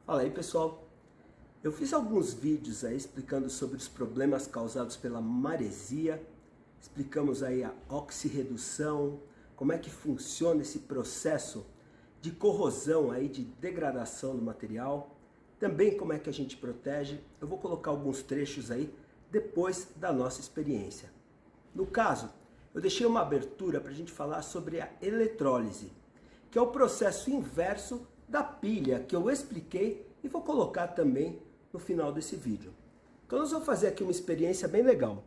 Fala aí, pessoal. Eu fiz alguns vídeos aí explicando sobre os problemas causados pela maresia. Explicamos aí a oxirredução, como é que funciona esse processo de corrosão aí, de degradação do material. Também como é que a gente protege. Eu vou colocar alguns trechos aí depois da nossa experiência. No caso, eu deixei uma abertura para a gente falar sobre a eletrólise, que é o processo inverso da pilha que eu expliquei e vou colocar também no final desse vídeo. Então nós vamos fazer aqui uma experiência bem legal.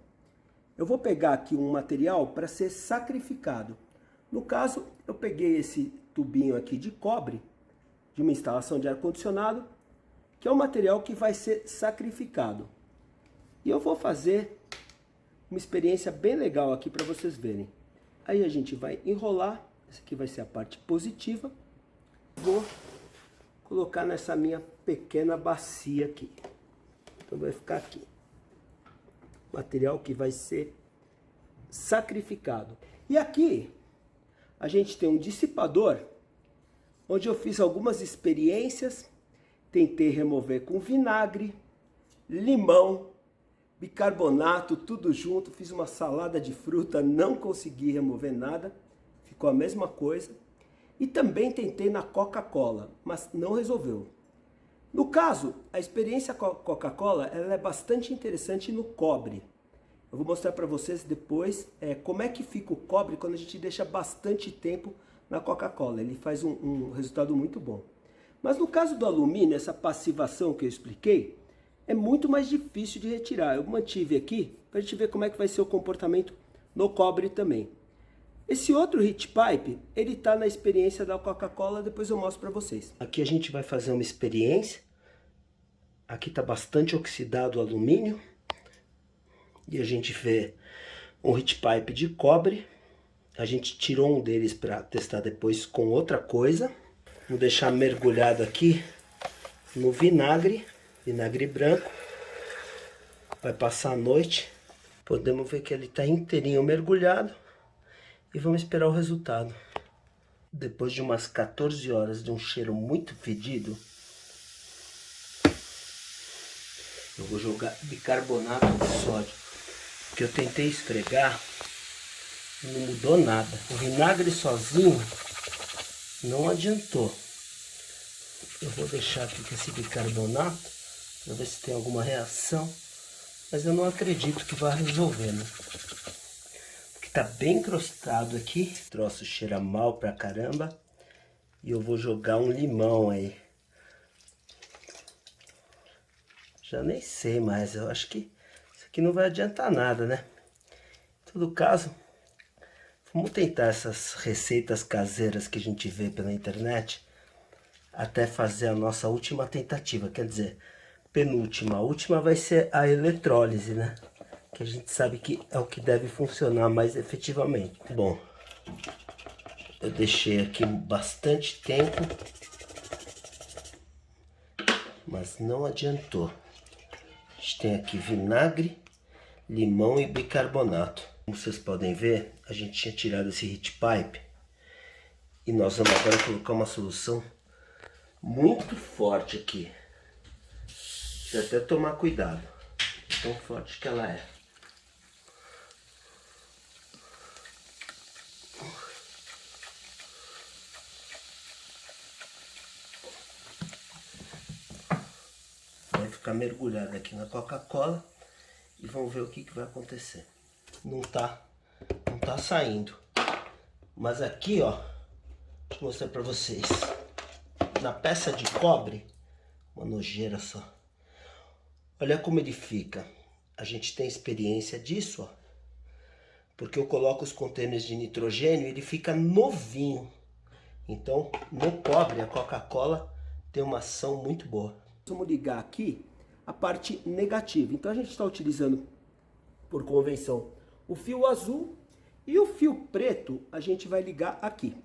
Eu vou pegar aqui um material para ser sacrificado. No caso, eu peguei esse tubinho aqui de cobre, de uma instalação de ar-condicionado, que é o material que vai ser sacrificado. E eu vou fazer uma experiência bem legal aqui para vocês verem. Aí a gente vai enrolar, essa aqui vai ser a parte positiva. Vou colocar nessa minha pequena bacia aqui. Então vai ficar aqui. Material que vai ser sacrificado. E aqui a gente tem um dissipador, onde eu fiz algumas experiências. Tentei remover com vinagre, limão, bicarbonato, tudo junto. Fiz uma salada de fruta, não consegui remover nada. Ficou a mesma coisa. E também tentei na Coca-Cola, mas não resolveu. No caso, a experiência com a Coca-Cola ela é bastante interessante no cobre. Eu vou mostrar para vocês depois como é que fica o cobre quando a gente deixa bastante tempo na Coca-Cola. Ele faz um resultado muito bom. Mas no caso do alumínio, essa passivação que eu expliquei, é muito mais difícil de retirar. Eu mantive aqui para a gente ver como é que vai ser o comportamento no cobre também. Esse outro heat pipe, ele está na experiência da Coca-Cola, depois eu mostro para vocês. Aqui a gente vai fazer uma experiência. Aqui está bastante oxidado o alumínio. E a gente vê um heat pipe de cobre. A gente tirou um deles para testar depois com outra coisa. Vou deixar mergulhado aqui no vinagre branco. Vai passar a noite. Podemos ver que ele está inteirinho mergulhado. E vamos esperar o resultado. Depois de umas 14 horas de um cheiro muito fedido, eu vou jogar bicarbonato de sódio. Porque eu tentei esfregar, não mudou nada. O vinagre sozinho não adiantou. Eu vou deixar aqui com esse bicarbonato para ver se tem alguma reação. Mas eu não acredito que vai resolver, né? Tá bem encrostado aqui. O troço cheira mal pra caramba. E eu vou jogar um limão aí. Já nem sei mais. Eu acho que isso aqui não vai adiantar nada, né? Em todo caso, vamos tentar essas receitas caseiras que a gente vê pela internet. Até fazer a nossa última tentativa. Quer dizer, penúltima. A última vai ser a eletrólise, né? Que a gente sabe que é o que deve funcionar mais efetivamente. Bom, eu deixei aqui bastante tempo, mas não adiantou. A gente tem aqui vinagre, limão e bicarbonato. Como vocês podem ver, a gente tinha tirado esse heat pipe e nós vamos agora colocar uma solução muito forte aqui. Precisa até tomar cuidado, tão forte que ela é. Ficar mergulhado aqui na Coca-Cola e vamos ver o que vai acontecer. Não tá saindo. Mas aqui, ó, deixa eu mostrar para vocês. Na peça de cobre, uma nojeira só. Olha como ele fica. A gente tem experiência disso, ó. Porque eu coloco os contêineres de nitrogênio e ele fica novinho. Então, no cobre, a Coca-Cola tem uma ação muito boa. Vamos ligar aqui a parte negativa. Então a gente está utilizando, por convenção, o fio azul e o fio preto a gente vai ligar aqui.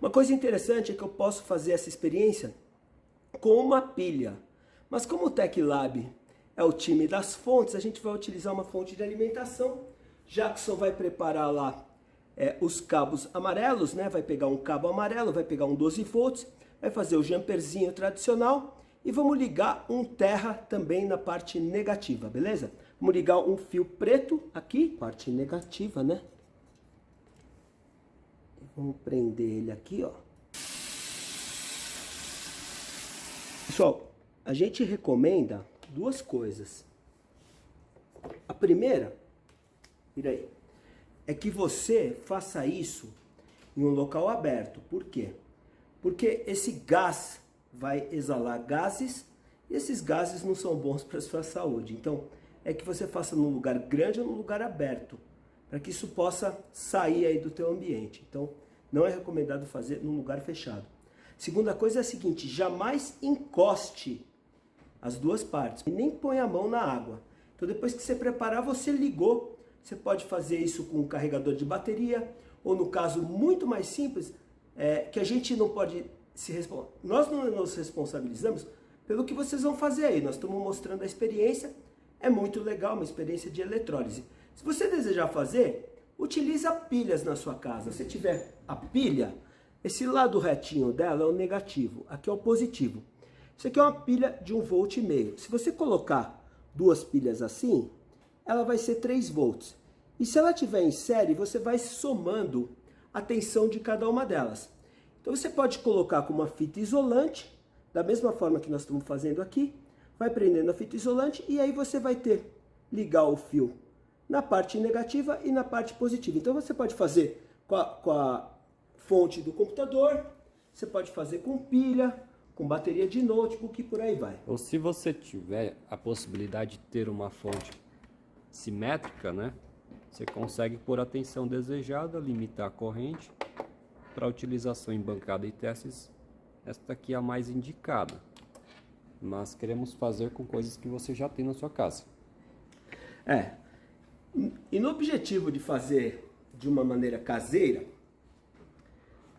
Uma coisa interessante é que eu posso fazer essa experiência com uma pilha. Mas como o TecLab é o time das fontes, a gente vai utilizar uma fonte de alimentação. Jackson vai preparar lá os cabos amarelos, né? Vai pegar um cabo amarelo, vai pegar um 12 volts, vai fazer o jumperzinho tradicional e vamos ligar um terra também na parte negativa, beleza? Vamos ligar um fio preto aqui, parte negativa, né? Vamos prender ele aqui, ó. Pessoal, a gente recomenda duas coisas. A primeira, vira aí, é que você faça isso em um local aberto. Por quê? Porque esse gás vai exalar gases e esses gases não são bons para a sua saúde. Então, é que você faça num lugar grande ou num lugar aberto, para que isso possa sair aí do teu ambiente. Então, não é recomendado fazer num lugar fechado. Segunda coisa é a seguinte, jamais encoste as duas partes e nem põe a mão na água. Então, depois que você preparar, você ligou. Você pode fazer isso com um carregador de bateria, ou no caso muito mais simples, que a gente não pode nós não nos responsabilizamos pelo que vocês vão fazer aí. Nós estamos mostrando a experiência, é muito legal, uma experiência de eletrólise. Se você desejar fazer, utiliza pilhas na sua casa. Se tiver a pilha, esse lado retinho dela é o negativo, aqui é o positivo. Isso aqui é uma pilha de 1,5 volt. Se você colocar duas pilhas assim, ela vai ser 3 volts. E se ela estiver em série, você vai somando a tensão de cada uma delas. Então você pode colocar com uma fita isolante, da mesma forma que nós estamos fazendo aqui, vai prendendo a fita isolante e aí você vai ligar o fio na parte negativa e na parte positiva. Então você pode fazer com a fonte do computador, você pode fazer com pilha, com bateria de notebook e por aí vai. Ou se você tiver a possibilidade de ter uma fonte simétrica, né? Você consegue pôr a tensão desejada, limitar a corrente. Para utilização em bancada e testes, esta aqui é a mais indicada. Mas queremos fazer com coisas que você já tem na sua casa. E no objetivo de fazer de uma maneira caseira,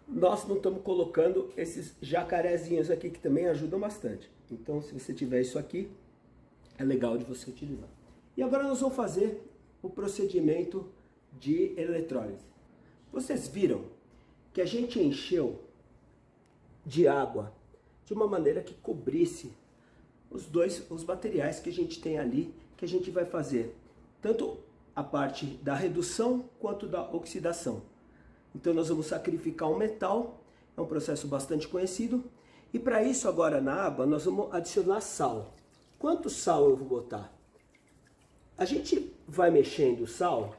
nós não estamos colocando esses jacarezinhos aqui que também ajudam bastante. Então, se você tiver isso aqui, é legal de você utilizar. E agora nós vamos fazer o procedimento de eletrólise. Vocês viram que a gente encheu de água de uma maneira que cobrisse os materiais que a gente tem ali, que a gente vai fazer tanto a parte da redução quanto da oxidação. Então nós vamos sacrificar um metal, é um processo bastante conhecido, e para isso agora na água nós vamos adicionar sal. Quanto sal eu vou botar? A gente vai mexendo o sal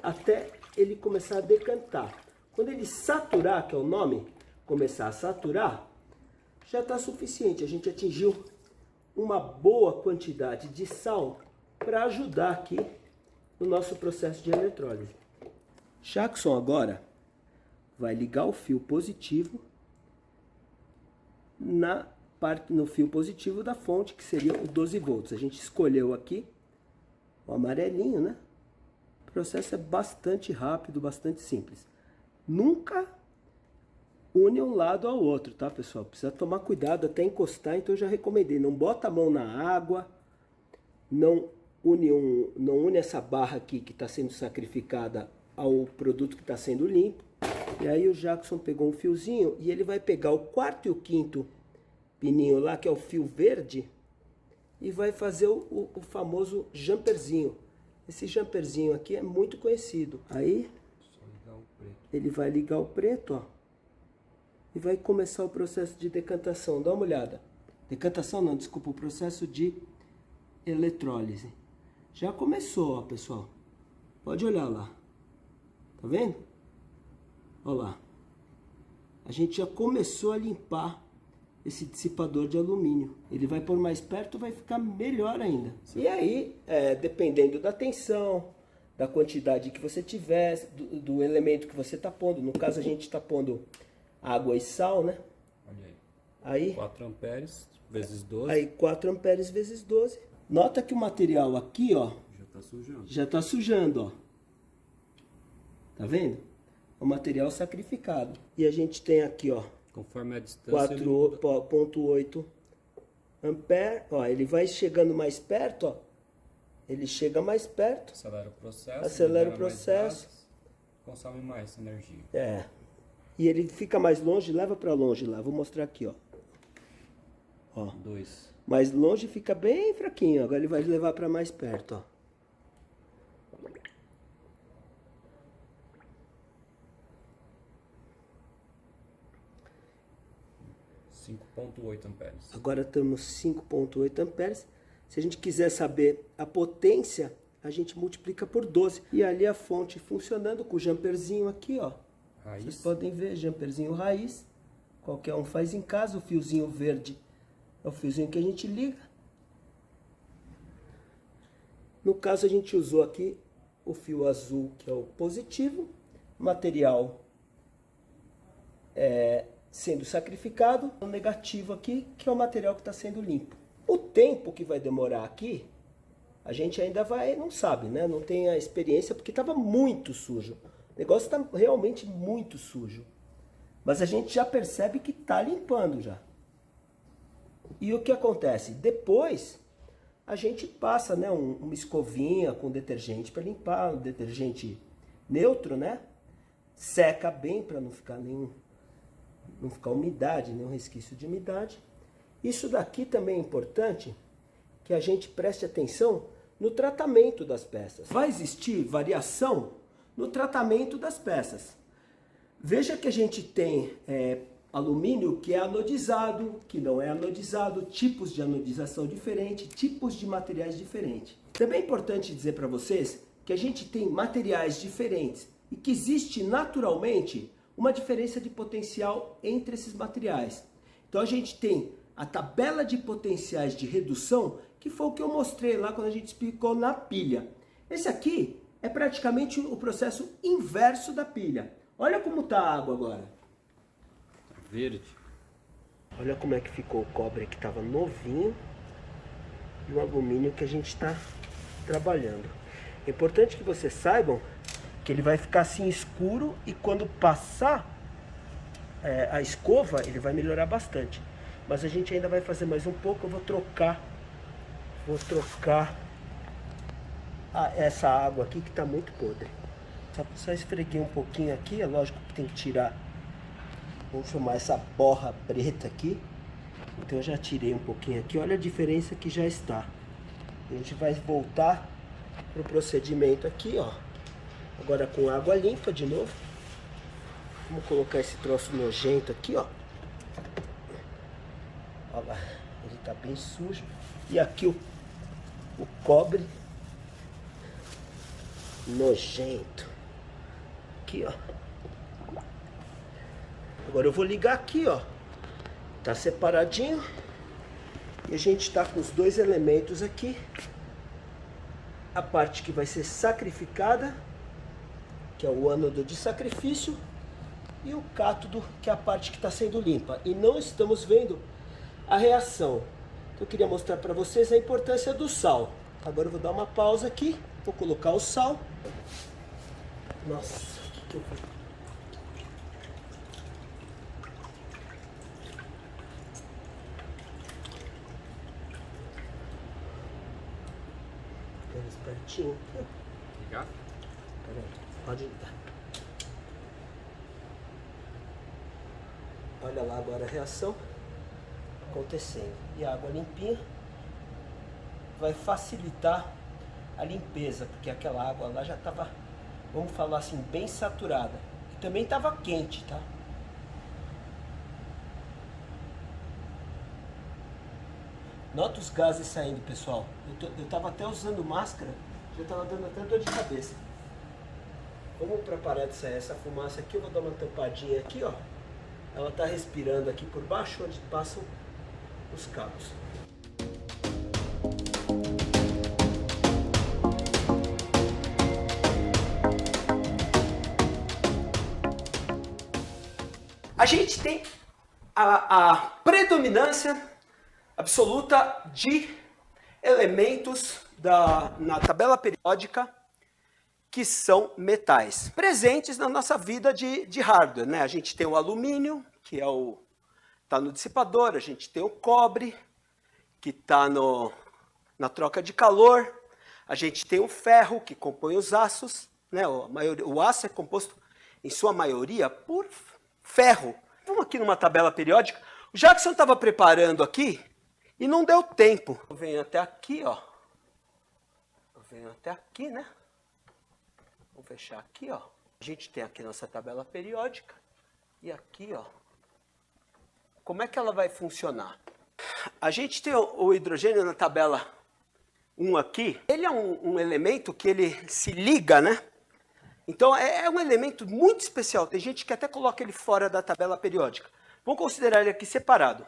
até ele começar a decantar. Quando ele saturar, que é o nome, começar a saturar, já está suficiente. A gente atingiu uma boa quantidade de sal para ajudar aqui no nosso processo de eletrólise. Jackson agora vai ligar o fio positivo no fio positivo da fonte, que seria o 12 volts. A gente escolheu aqui o amarelinho, né? O processo é bastante rápido, bastante simples. Nunca une um lado ao outro, tá, pessoal? Precisa tomar cuidado até encostar, então eu já recomendei. Não bota a mão na água, não une essa barra aqui que está sendo sacrificada ao produto que está sendo limpo. E aí o Jackson pegou um fiozinho e ele vai pegar o 4º e o 5º pininho lá, que é o fio verde, e vai fazer o famoso jumperzinho. Esse jumperzinho aqui é muito conhecido. Aí ele vai ligar o preto, ó, e vai começar o processo de decantação. Dá uma olhada. Decantação não, desculpa, o processo de eletrólise. Já começou, ó, pessoal. Pode olhar lá. Tá vendo? Olha lá. A gente já começou a limpar esse dissipador de alumínio. Ele vai por mais perto, vai ficar melhor ainda. Sim. E aí, dependendo da tensão, da quantidade que você tiver, do elemento que você está pondo. No caso, a gente está pondo água e sal, né? Olha aí. 4 amperes vezes 12. Aí 4 amperes vezes 12. Nota que o material aqui, ó, já está sujando. Já está sujando, ó. Tá vendo? É um material sacrificado. E a gente tem aqui, ó, conforme a distância, 4,8 ampere. Ó, ele vai chegando mais perto, ó. Ele chega mais perto. Acelera o processo. Acelera o processo. consome mais energia. É. E ele fica mais longe, leva para longe lá. Vou mostrar aqui, ó. Ó. 2. Mais longe fica bem fraquinho. Agora ele vai levar para mais perto, ó. 5,8 amperes. Agora estamos 5,8 amperes. Se a gente quiser saber a potência, a gente multiplica por 12. E ali a fonte funcionando com o jumperzinho aqui, ó. Raiz. Vocês podem ver, jumperzinho raiz. Qualquer um faz em casa. O fiozinho verde é o fiozinho que a gente liga. No caso, a gente usou aqui o fio azul, que é o positivo. Material sendo sacrificado. O negativo aqui, que é o material que está sendo limpo. O tempo que vai demorar aqui, a gente ainda não sabe, né? Não tem a experiência, porque estava muito sujo. O negócio está realmente muito sujo. Mas a gente já percebe que está limpando já. E o que acontece? Depois, a gente passa, né, uma escovinha com detergente para limpar, um detergente neutro, né? Seca bem para não ficar umidade, nenhum resquício de umidade. Isso daqui também é importante que a gente preste atenção no tratamento das peças. Vai existir variação no tratamento das peças. Veja que a gente tem alumínio que é anodizado, que não é anodizado, tipos de anodização diferentes, tipos de materiais diferentes. Também é importante dizer para vocês que a gente tem materiais diferentes e que existe naturalmente uma diferença de potencial entre esses materiais. Então a gente tem a tabela de potenciais de redução, que foi o que eu mostrei lá quando a gente explicou na pilha. Esse aqui é praticamente o processo inverso da pilha. Olha como está a água agora. Verde. Olha como é que ficou o cobre que estava novinho e o alumínio que a gente está trabalhando. É importante que vocês saibam que ele vai ficar assim escuro e quando passar a escova ele vai melhorar bastante. Mas a gente ainda vai fazer mais um pouco. Eu vou trocar essa água aqui que está muito podre. Só esfreguei um pouquinho aqui. É lógico que tem que tirar. Vamos filmar essa borra preta aqui. Então eu já tirei um pouquinho aqui. Olha a diferença que já está. A gente vai voltar para o procedimento aqui, ó. Agora com água limpa de novo. Vamos colocar esse troço nojento aqui, ó. Olha lá, ele tá bem sujo. E aqui o cobre nojento. Aqui, ó. Agora eu vou ligar aqui, ó. Tá separadinho. E a gente tá com os dois elementos aqui. A parte que vai ser sacrificada, que é o ânodo de sacrifício, e o cátodo, que é a parte que está sendo limpa. E não estamos vendo a reação. Então, eu queria mostrar para vocês a importância do sal. Agora eu vou dar uma pausa aqui, vou colocar o sal. Nossa, que eu fiz? Pega espertinho aqui. Ligar? Peraí, pode ligar. Olha lá agora a reação acontecendo. E a água limpinha vai facilitar a limpeza, porque aquela água lá já estava, vamos falar assim, bem saturada. E também estava quente, tá? Nota os gases saindo, pessoal. Eu estava até usando máscara, já estava dando até dor de cabeça. Vamos para parar de sair essa fumaça aqui. Eu vou dar uma tampadinha aqui, ó. Ela está respirando aqui por baixo, onde passam os cabos. A gente tem a predominância absoluta de elementos na tabela periódica que são metais, presentes na nossa vida de hardware, né? A gente tem o alumínio, que tá no dissipador, a gente tem o cobre, que está na troca de calor, a gente tem o ferro, que compõe os aços, né? O aço é composto, em sua maioria, por ferro. Vamos aqui numa tabela periódica. O Jackson estava preparando aqui e não deu tempo. Eu venho até aqui, ó. Eu venho até aqui, né? Vou fechar aqui, ó. A gente tem aqui nossa tabela periódica. E aqui, ó. Como é que ela vai funcionar? A gente tem o hidrogênio na tabela 1 aqui. Ele é um elemento que ele se liga, né? Então, é um elemento muito especial. Tem gente que até coloca ele fora da tabela periódica. Vamos considerar ele aqui separado.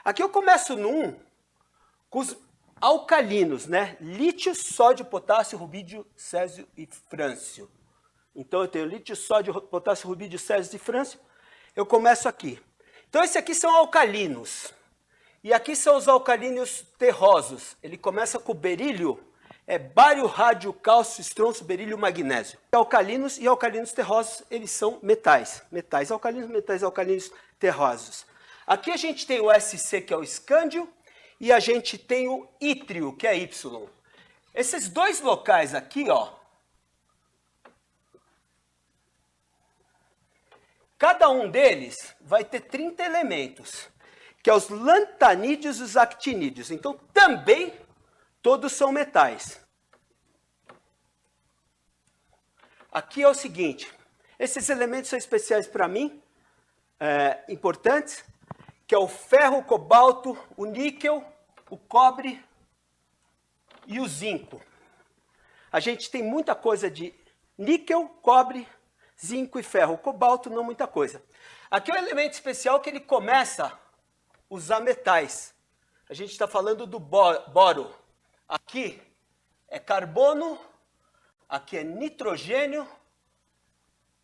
Aqui eu começo no 1 com os alcalinos, né? Lítio, sódio, potássio, rubídio, césio e frâncio. Então, eu tenho lítio, sódio, potássio, rubídio, césio e frâncio. Eu começo aqui. Então, esses aqui são alcalinos. E aqui são os alcalinos terrosos. Ele começa com berílio. É bário, rádio, cálcio, estronço, berílio, magnésio. Alcalinos e alcalinos terrosos, eles são metais. Metais alcalinos terrosos. Aqui a gente tem o SC, que é o escândio, e a gente tem o ítrio, que é Y. Esses dois locais aqui, ó, cada um deles vai ter 30 elementos, que é os lantanídeos e os actinídeos. Então, também, todos são metais. Aqui é o seguinte, esses elementos são especiais para mim, importantes, que é o ferro, o cobalto, o níquel, o cobre e o zinco. A gente tem muita coisa de níquel, cobre, zinco e ferro. O cobalto não muita coisa. Aqui é um elemento especial que ele começa a usar metais. A gente está falando do boro. Aqui é carbono, aqui é nitrogênio,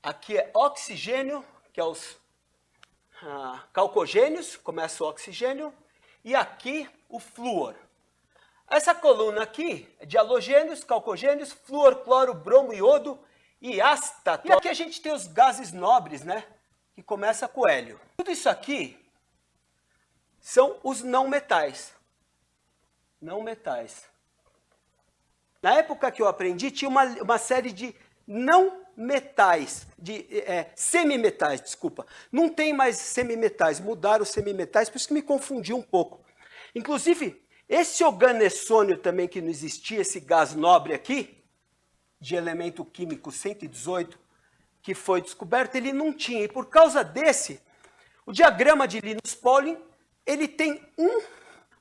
aqui é oxigênio, que é os calcogênios, começa o oxigênio, e aqui o flúor. Essa coluna aqui é de halogênios, calcogênios, flúor, cloro, bromo, iodo e ástato. E aqui a gente tem os gases nobres, né? Que começa com hélio. Tudo isso aqui são os não metais. Não metais. Na época que eu aprendi, tinha uma série de não metais, de semimetais, desculpa. Não tem mais semimetais, mudaram os semimetais, por isso que me confundi um pouco. Inclusive, esse organessônio também que não existia, esse gás nobre aqui, de elemento químico 118, que foi descoberto, ele não tinha. E por causa desse, o diagrama de Linus-Pauling, ele tem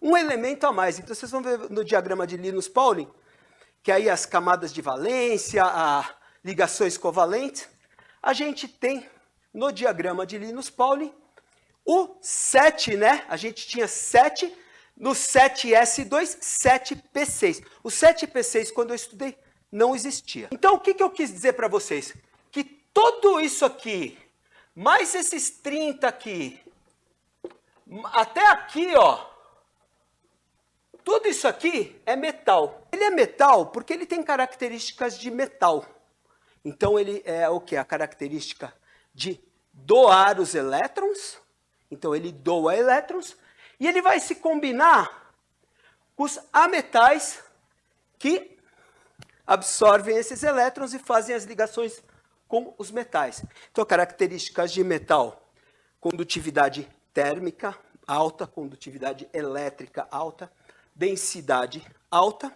um elemento a mais. Então, vocês vão ver no diagrama de Linus-Pauling, que aí as camadas de valência, ligações covalentes, a gente tem no diagrama de Linus-Pauling o 7, né? A gente tinha 7, no 7s2, 7p6. O 7p6, quando eu estudei, não existia. Então, o que eu quis dizer para vocês? Que tudo isso aqui, mais esses 30 aqui, até aqui, ó, tudo isso aqui é metal. Ele é metal porque ele tem características de metal. Então, ele é o quê? A característica de doar os elétrons. Então, ele doa elétrons. E ele vai se combinar com os ametais que absorvem esses elétrons e fazem as ligações com os metais. Então, características de metal: condutividade térmica alta, condutividade elétrica alta, densidade alta.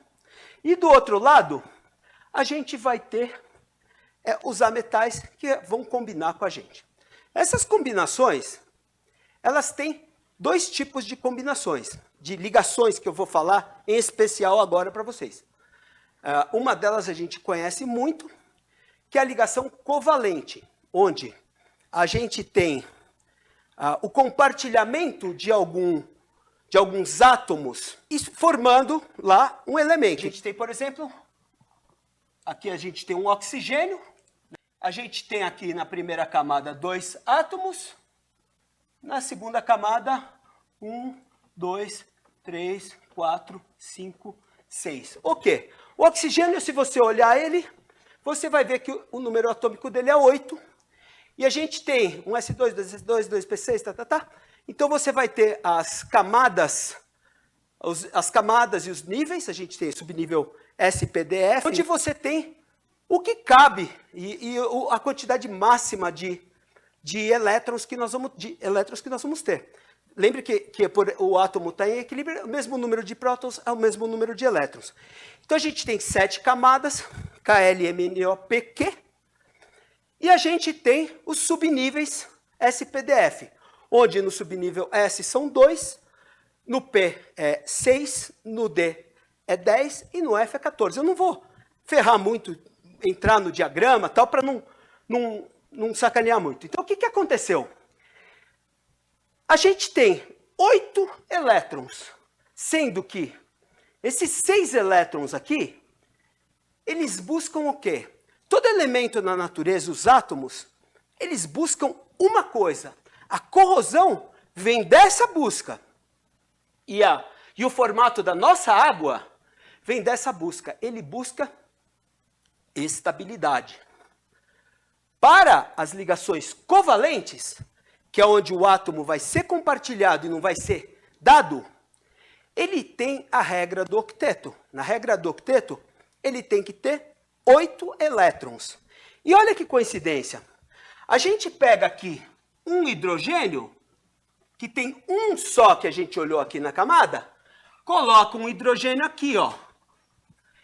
E do outro lado, a gente vai ter os ametais que vão combinar com a gente. Essas combinações, elas têm dois tipos de combinações, de ligações que eu vou falar em especial agora para vocês. Uma delas a gente conhece muito, que é a ligação covalente, onde a gente tem o compartilhamento de alguns átomos, formando lá um elemento. A gente tem, por exemplo, aqui a gente tem um oxigênio, a gente tem aqui na primeira camada 2 átomos, na segunda camada 1, 2, 3, 4, 5, 6. O quê? O oxigênio, se você olhar ele, você vai ver que o número atômico dele é 8, e a gente tem um S2, 2S2, 2P6, Então, você vai ter as camadas e os níveis. A gente tem subnível SPDF, onde você tem o que cabe e a quantidade máxima de elétrons que nós vamos ter. Lembre que o átomo está em equilíbrio, o mesmo número de prótons é o mesmo número de elétrons. Então a gente tem 7 camadas, Kl, Mn, O, P, Q, e a gente tem os subníveis SPDF, onde no subnível S são 2, no P é 6, no D é 10 e no F é 14. Eu não vou ferrar muito, entrar no diagrama tal, para não sacanear muito. Então, o que aconteceu? A gente tem 8 elétrons, sendo que esses 6 elétrons aqui, eles buscam o quê? Todo elemento na natureza, os átomos, eles buscam uma coisa. A corrosão vem dessa busca. E o formato da nossa água vem dessa busca. Ele busca estabilidade. Para as ligações covalentes, que é onde o átomo vai ser compartilhado e não vai ser dado, ele tem a regra do octeto. Na regra do octeto, ele tem que ter 8 elétrons. E olha que coincidência. A gente pega aqui um hidrogênio, que tem um só que a gente olhou aqui na camada, coloca um hidrogênio aqui, ó.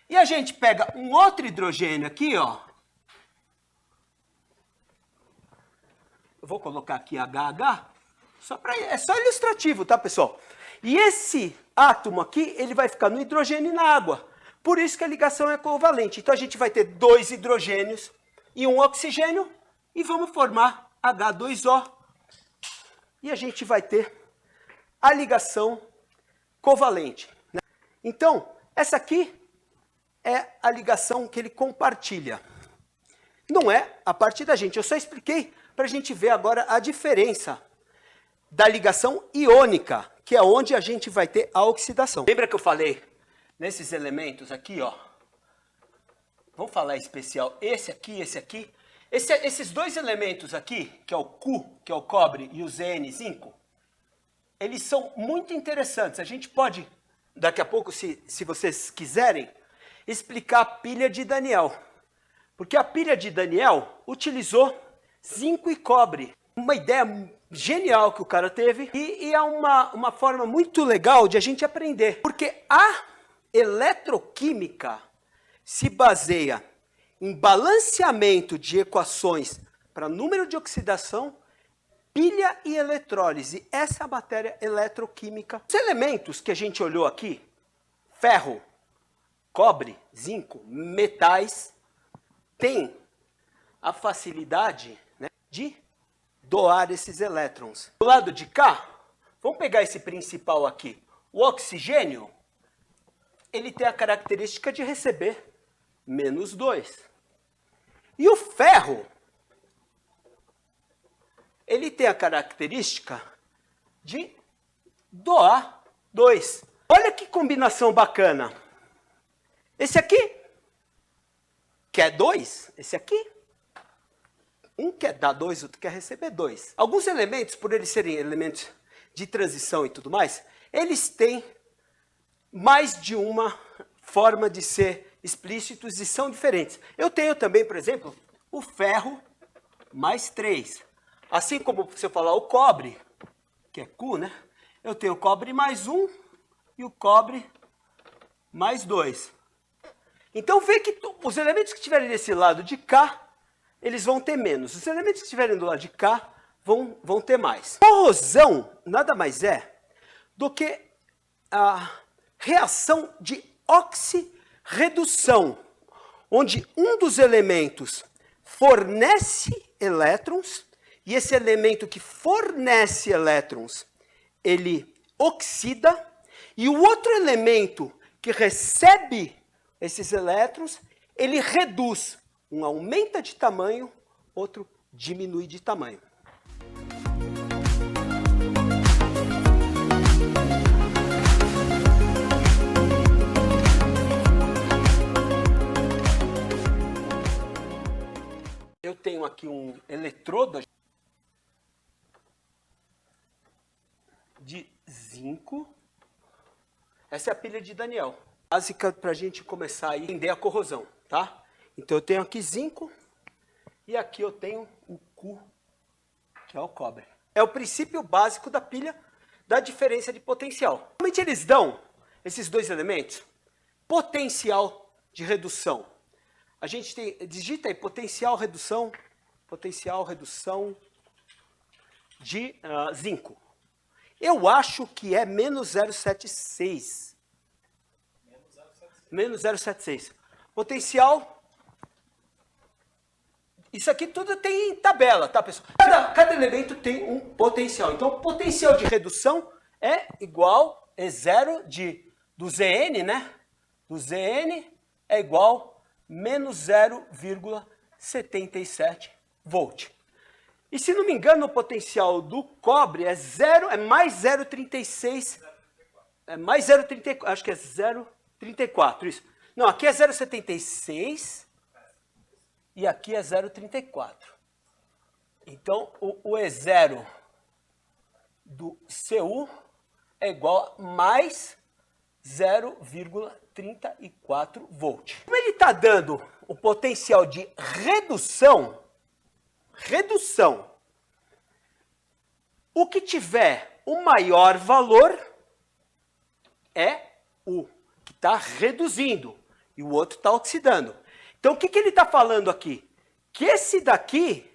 E a gente pega um outro hidrogênio aqui, ó. Eu vou colocar aqui HH, é só ilustrativo, tá, pessoal? E esse átomo aqui, ele vai ficar no hidrogênio e na água. Por isso que a ligação é covalente. Então a gente vai ter 2 hidrogênios e um oxigênio e vamos formar H2O. E a gente vai ter a ligação covalente, né? Então, essa aqui é a ligação que ele compartilha. Não é a parte da gente. Eu só expliquei para a gente ver agora a diferença da ligação iônica, que é onde a gente vai ter a oxidação. Lembra que eu falei nesses elementos aqui, ó? Vamos falar em especial esse aqui, esse aqui. Esses 2 elementos aqui, que é o Cu, que é o cobre, e o Zn, zinco, eles são muito interessantes. A gente pode, daqui a pouco, se vocês quiserem, explicar a pilha de Daniel. Porque a pilha de Daniel utilizou zinco e cobre. Uma ideia genial que o cara teve e é uma forma muito legal de a gente aprender. Porque a eletroquímica se baseia em balanceamento de equações para número de oxidação, pilha e eletrólise. Essa é a matéria eletroquímica. Os elementos que a gente olhou aqui, ferro, cobre, zinco, metais, têm a facilidade, né, de doar esses elétrons. Do lado de cá, vamos pegar esse principal aqui. O oxigênio, ele tem a característica de receber -2. E o ferro, ele tem a característica de doar 2. Olha que combinação bacana. Esse aqui quer 2, esse aqui. Um quer dar 2, outro quer receber 2. Alguns elementos, por eles serem elementos de transição e tudo mais, eles têm mais de uma forma de ser explícitos e são diferentes. Eu tenho também, por exemplo, o ferro mais 3. Assim como se eu falar o cobre, que é Cu, né? Eu tenho o cobre mais 1 e o cobre mais 2. Então vê que os elementos que estiverem desse lado de cá, eles vão ter menos. Os elementos que estiverem do lado de cá vão ter mais. Corrosão nada mais é do que a reação de oxirredução, onde um dos elementos fornece elétrons, e esse elemento que fornece elétrons, ele oxida, e o outro elemento que recebe esses elétrons, ele reduz. Um aumenta de tamanho, outro diminui de tamanho. Eu tenho aqui um eletrodo de zinco. Essa é a pilha de Daniel. Básica para a gente começar a entender a corrosão, tá? Então eu tenho aqui zinco e aqui eu tenho o Cu, que é o cobre. É o princípio básico da pilha da diferença de potencial. Normalmente eles dão, esses dois elementos, potencial de redução. A gente tem, digita aí, potencial redução de zinco. Eu acho que é menos 0,76. Menos 0,76. Potencial. Isso aqui tudo tem tabela, tá, pessoal? Cada elemento tem um potencial. Então, o potencial de redução é igual, é zero do Zn, né? Do Zn é igual a menos 0,77 volt. E se não me engano, o potencial do cobre é mais 0,36. É mais 0,34. Acho que é 0,34, isso. Não, aqui é 0,76 e aqui é 0,34. Então, o E0 do Cu é igual a mais 0,34 volt. Como ele está dando o potencial de redução, o que tiver o maior valor é o que está reduzindo e o outro está oxidando. Então, o que ele está falando aqui? Que esse daqui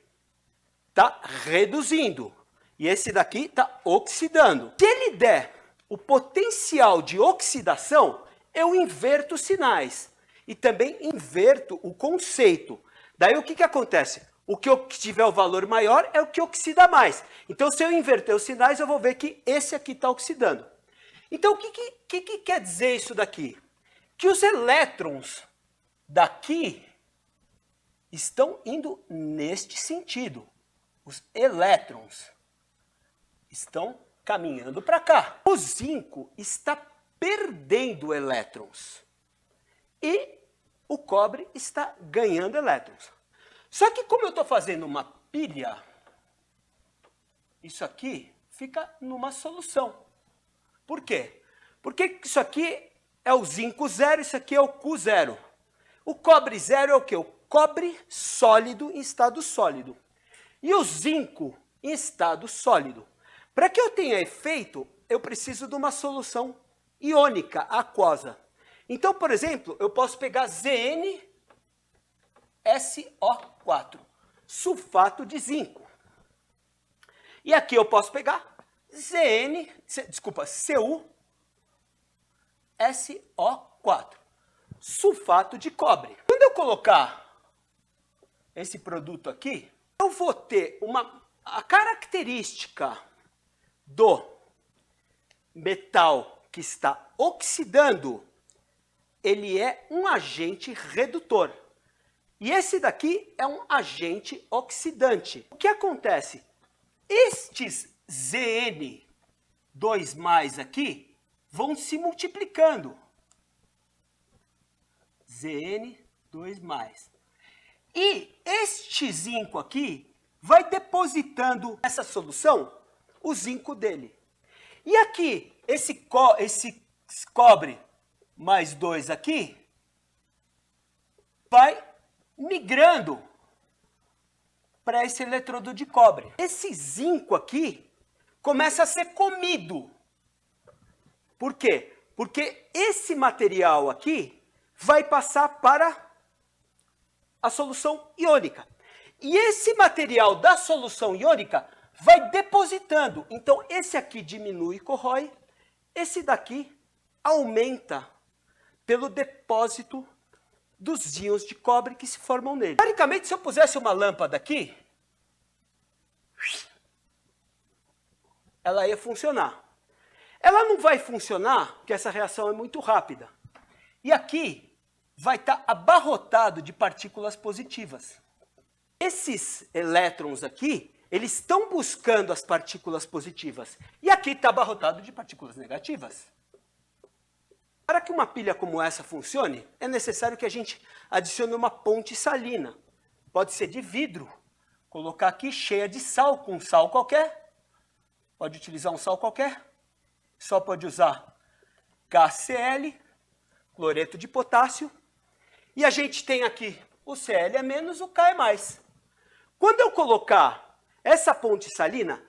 está reduzindo e esse daqui está oxidando. Se ele der o potencial de oxidação, eu inverto os sinais e também inverto o conceito. Daí, o que acontece? O que tiver o valor maior é o que oxida mais. Então, se eu inverter os sinais, eu vou ver que esse aqui está oxidando. Então, o que quer dizer isso daqui? Que os elétrons daqui estão indo neste sentido. Os elétrons estão caminhando para cá. O zinco está perdendo elétrons. E o cobre está ganhando elétrons. Só que como eu estou fazendo uma pilha, isso aqui fica numa solução. Por quê? Porque isso aqui é o zinco zero, isso aqui é o Cu zero. O cobre zero é o quê? O cobre sólido em estado sólido. E o zinco em estado sólido. Para que eu tenha efeito, eu preciso de uma solução iônica, aquosa. Então, por exemplo, eu posso pegar ZnSO4, sulfato de zinco. E aqui eu posso pegar CuSO4, sulfato de cobre. Quando eu colocar esse produto aqui, eu vou ter a característica do metal que está oxidando, ele é um agente redutor. E esse daqui é um agente oxidante. O que acontece? Estes Zn2+ aqui vão se multiplicando. Zn2+. E este zinco aqui vai depositando nessa solução o zinco dele. E aqui, esse cobre mais 2 aqui vai migrando para esse eletrodo de cobre. Esse zinco aqui começa a ser comido. Por quê? Porque esse material aqui vai passar para a solução iônica. E esse material da solução iônica vai depositando. Então, esse aqui diminui e corrói, esse daqui aumenta pelo depósito dos íons de cobre que se formam nele. Teoricamente, se eu pusesse uma lâmpada aqui, ela ia funcionar. Ela não vai funcionar porque essa reação é muito rápida. E aqui vai estar abarrotado de partículas positivas. Esses elétrons aqui, eles estão buscando as partículas positivas. E aqui está abarrotado de partículas negativas. Para que uma pilha como essa funcione, é necessário que a gente adicione uma ponte salina. Pode ser de vidro. Colocar aqui cheia de sal, com sal qualquer. Pode utilizar um sal qualquer. Só pode usar KCl, cloreto de potássio. E a gente tem aqui o Cl é menos, o K é mais. Quando eu colocar essa ponte salina,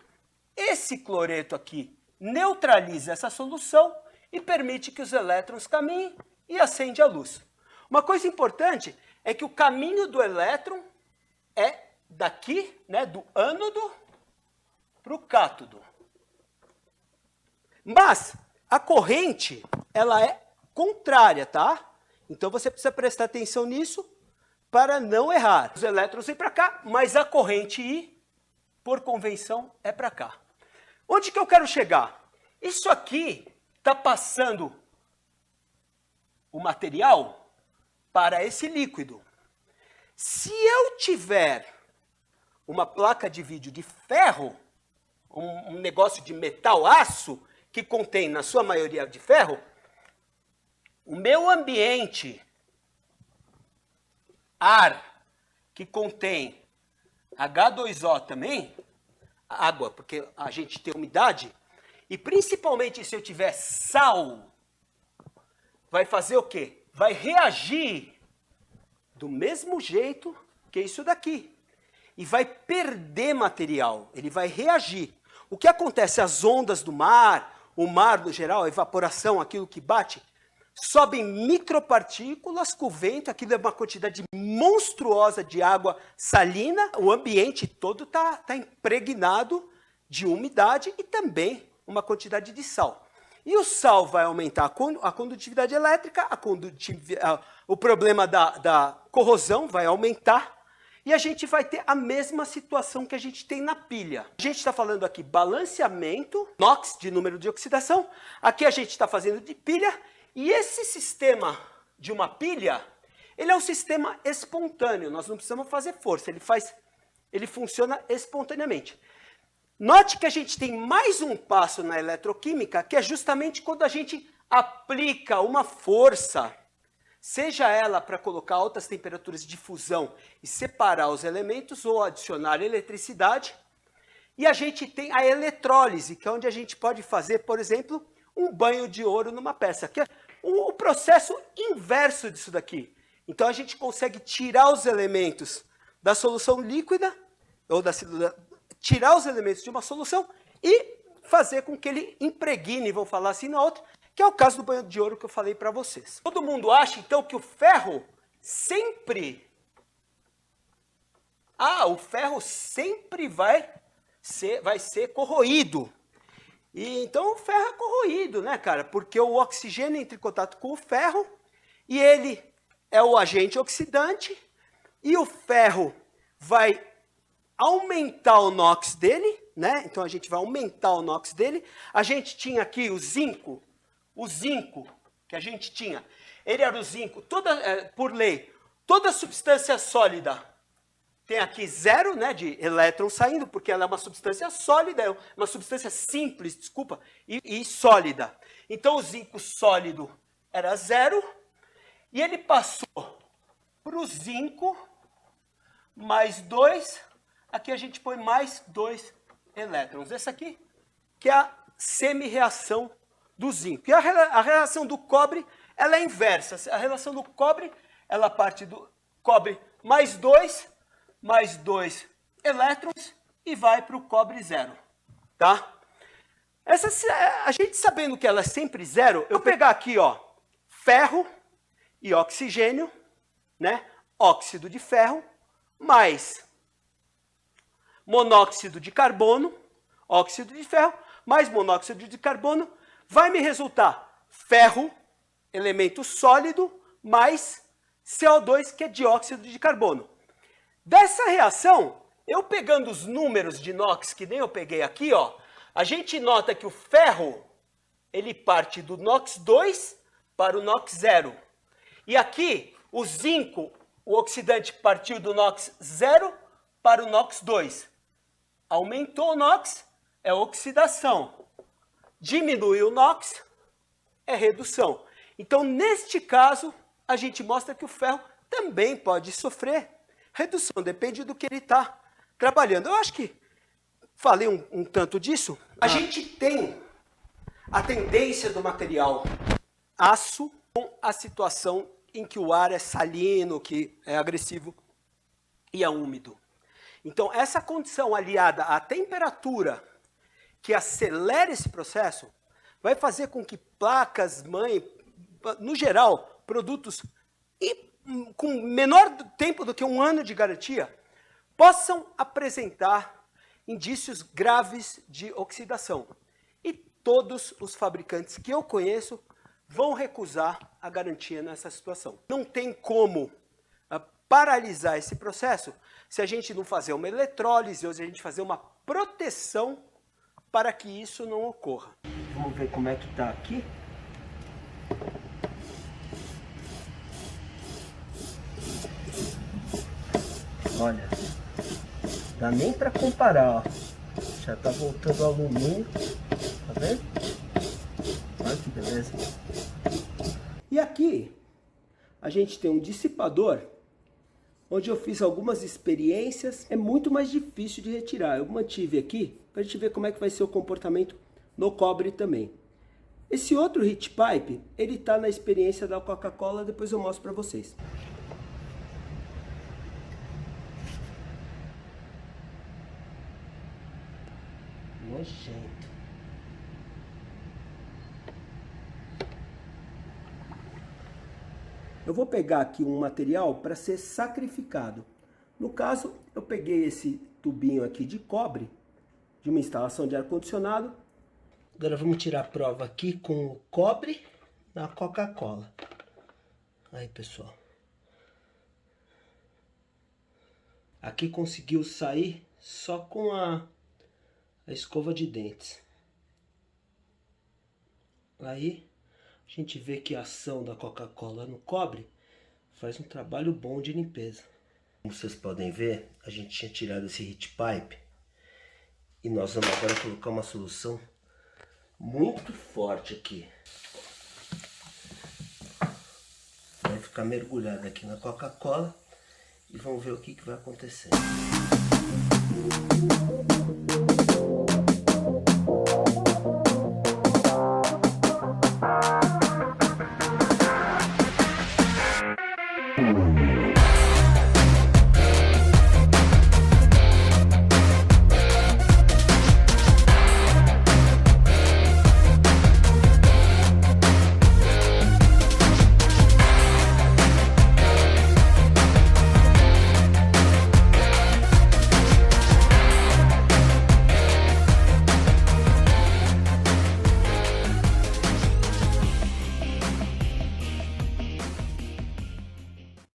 esse cloreto aqui neutraliza essa solução e permite que os elétrons caminhem e acende a luz. Uma coisa importante é que o caminho do elétron é daqui, né, do ânodo para o cátodo. Mas a corrente, ela é contrária, tá? Então você precisa prestar atenção nisso para não errar. Os elétrons vêm para cá, mas a corrente I, por convenção, é para cá. Onde que eu quero chegar? Isso aqui está passando o material para esse líquido. Se eu tiver uma placa de vídeo de ferro, um negócio de metal, aço, que contém, na sua maioria, de ferro, o meu ambiente, ar, que contém H2O também, água, porque a gente tem umidade, e principalmente se eu tiver sal, vai fazer o quê? Vai reagir do mesmo jeito que isso daqui. E vai perder material, ele vai reagir. O que acontece? As ondas do mar, o mar no geral, a evaporação, aquilo que bate, sobem micropartículas com o vento, aquilo é uma quantidade monstruosa de água salina, o ambiente todo está impregnado de umidade e também uma quantidade de sal. E o sal vai aumentar a condutividade elétrica, o problema da corrosão vai aumentar, e a gente vai ter a mesma situação que a gente tem na pilha. A gente está falando aqui balanceamento, NOx, de número de oxidação. Aqui a gente está fazendo de pilha. E esse sistema de uma pilha, ele é um sistema espontâneo. Nós não precisamos fazer força, ele funciona espontaneamente. Note que a gente tem mais um passo na eletroquímica, que é justamente quando a gente aplica uma força, seja ela para colocar altas temperaturas de fusão e separar os elementos ou adicionar eletricidade. E a gente tem a eletrólise, que é onde a gente pode fazer, por exemplo, um banho de ouro numa peça, que é o processo inverso disso daqui. Então a gente consegue tirar os elementos da solução líquida, ou tirar os elementos de uma solução e fazer com que ele impregne, vou falar assim na outra, que é o caso do banho de ouro que eu falei para vocês. Todo mundo acha, então, que o ferro sempre... o ferro sempre vai ser corroído. E, então, o ferro é corroído, né, cara? Porque o oxigênio entra em contato com o ferro e ele é o agente oxidante e o ferro vai aumentar o NOx dele, né? Então, a gente vai aumentar o NOx dele. A gente tinha aqui o zinco que a gente tinha, ele era o zinco, por lei, toda substância sólida tem aqui zero, né, de elétrons saindo, porque ela é uma substância sólida, é uma substância simples, desculpa, e sólida. Então o zinco sólido era zero, e ele passou para o zinco mais 2, aqui a gente põe mais 2 elétrons. Essa aqui, que é a semi-reação do zinco. E a reação do cobre, ela é inversa. A relação do cobre, ela parte do cobre mais 2 elétrons e vai para o cobre zero. Tá? A gente sabendo que ela é sempre zero, eu vou pegar aqui, ó, ferro e oxigênio, né? Óxido de ferro, mais monóxido de carbono, óxido de ferro, mais monóxido de carbono, vai me resultar ferro, elemento sólido, mais CO2, que é dióxido de carbono. Dessa reação, eu pegando os números de NOx, que nem eu peguei aqui, ó, a gente nota que o ferro, ele parte do NOx 2 para o NOx 0. E aqui, o zinco, o oxidante, partiu do NOx 0 para o NOx 2. Aumentou o NOx, é oxidação. Diminuiu o NOx, é redução. Então, neste caso, a gente mostra que o ferro também pode sofrer redução, depende do que ele está trabalhando. Eu acho que falei um tanto disso. A gente tem a tendência do material aço com a situação em que o ar é salino, que é agressivo e é úmido. Então, essa condição aliada à temperatura que acelera esse processo vai fazer com que placas-mãe, no geral, produtos com menor tempo do que 1 ano de garantia, possam apresentar indícios graves de oxidação. E todos os fabricantes que eu conheço vão recusar a garantia nessa situação. Não tem como paralisar esse processo se a gente não fazer uma eletrólise ou se a gente fazer uma proteção para que isso não ocorra. Vamos ver como é que está aqui. Olha, dá nem para comparar, ó. Já tá voltando ao alumínio, tá vendo? Olha que beleza. E aqui a gente tem um dissipador, onde eu fiz algumas experiências. É muito mais difícil de retirar. Eu mantive aqui para a gente ver como é que vai ser o comportamento no cobre também. Esse outro heat pipe, ele tá na experiência da Coca-Cola, depois eu mostro para vocês. Nojento. Eu vou pegar aqui um material para ser sacrificado. No caso, eu peguei esse tubinho aqui de cobre, de uma instalação de ar-condicionado. Agora vamos tirar a prova aqui com o cobre na Coca-Cola. Aí, pessoal. Aqui conseguiu sair só com a escova de dentes. Aí a gente vê que a ação da Coca-Cola no cobre faz um trabalho bom de limpeza. Como vocês podem ver, a gente tinha tirado esse heat pipe e nós vamos agora colocar uma solução muito forte aqui. Vai ficar mergulhado aqui na Coca-Cola e vamos ver o que vai acontecer.